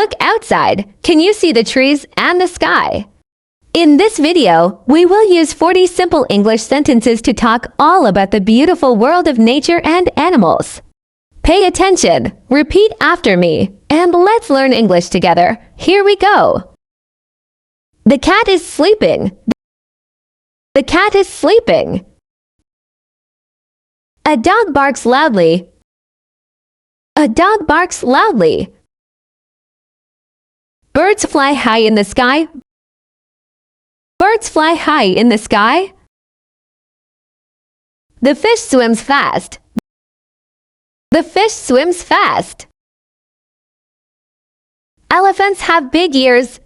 Look outside. Can you see the trees and the sky? In this video, we will use 40 simple English sentences to talk all about the beautiful world of nature and animals. Pay attention, repeat after me, and let's learn English together. Here we go. The cat is sleeping. The cat is sleeping. A dog barks loudly. A dog barks loudly. Birds fly high in the sky. Birds fly high in the sky. The fish swims fast. The fish swims fast. Elephants have big ears.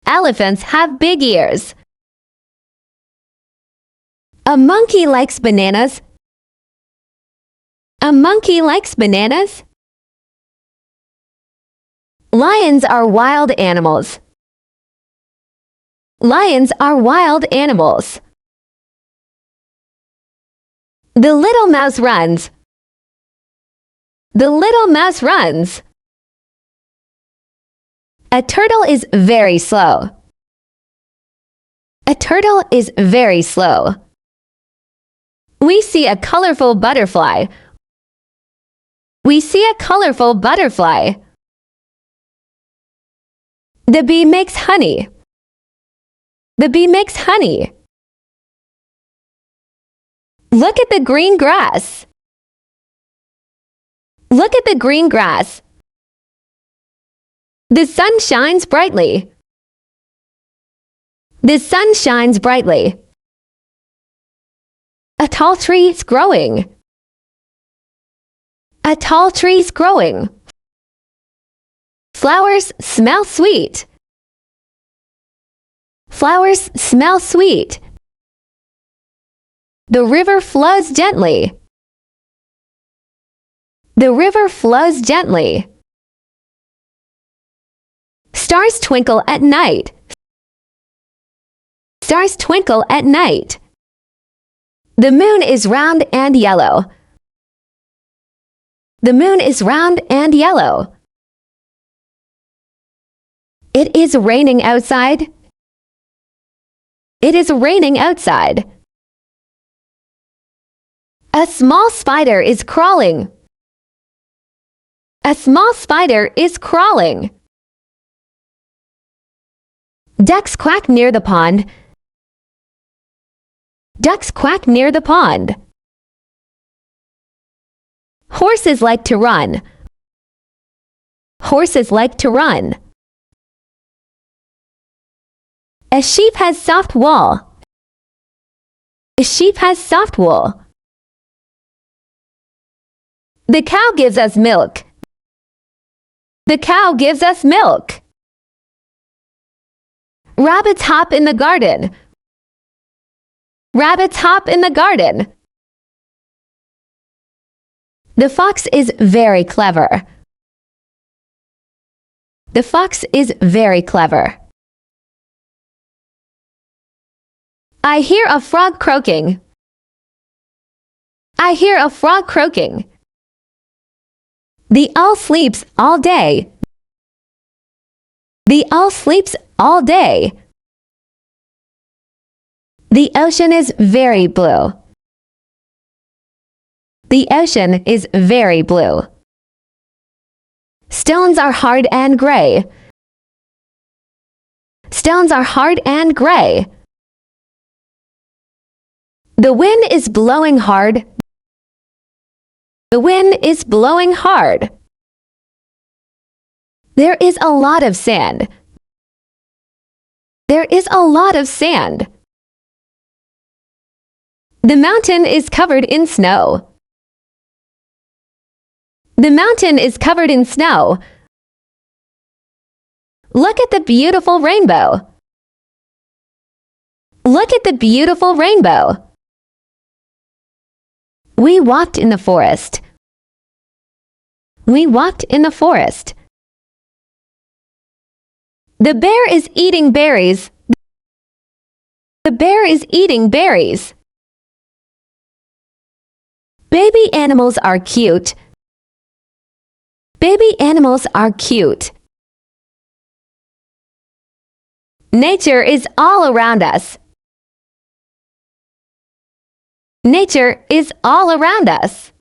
Elephants have big ears. A monkey likes bananas. A monkey likes bananas. Lions are wild animals. Lions are wild animals. The little mouse runs. The little mouse runs. A turtle is very slow. A turtle is very slow. We see a colorful butterfly. We see a colorful butterfly. The bee makes honey. The bee makes honey. Look at the green grass. Look at the green grass. The sun shines brightly. The sun shines brightly. A tall tree is growing. A tall tree is growing. Flowers smell sweet. Flowers smell sweet. The river flows gently. The river flows gently. Stars twinkle at night. Stars twinkle at night. The moon is round and yellow. The moon is round and yellow. It is raining outside. It is raining outside. A small spider is crawling. A small spider is crawling. Ducks quack near the pond. Ducks quack near the pond. Horses like to run. Horses like to run. A sheep has soft wool. A sheep has soft wool. The cow gives us milk. The cow gives us milk. Rabbits hop in the garden. Rabbits hop in the garden. The fox is very clever. The fox is very clever. I hear a frog croaking. I hear a frog croaking. The owl sleeps all day. The owl sleeps all day. The ocean is very blue. The ocean is very blue. Stones are hard and gray. Stones are hard and gray. The wind is blowing hard. The wind is blowing hard. There is a lot of sand. There is a lot of sand. The mountain is covered in snow. The mountain is covered in snow. Look at the beautiful rainbow. Look at the beautiful rainbow. We walked in the forest. We walked in the forest. The bear is eating berries. The bear is eating berries. Baby animals are cute. Baby animals are cute. Nature is all around us. Nature is all around us.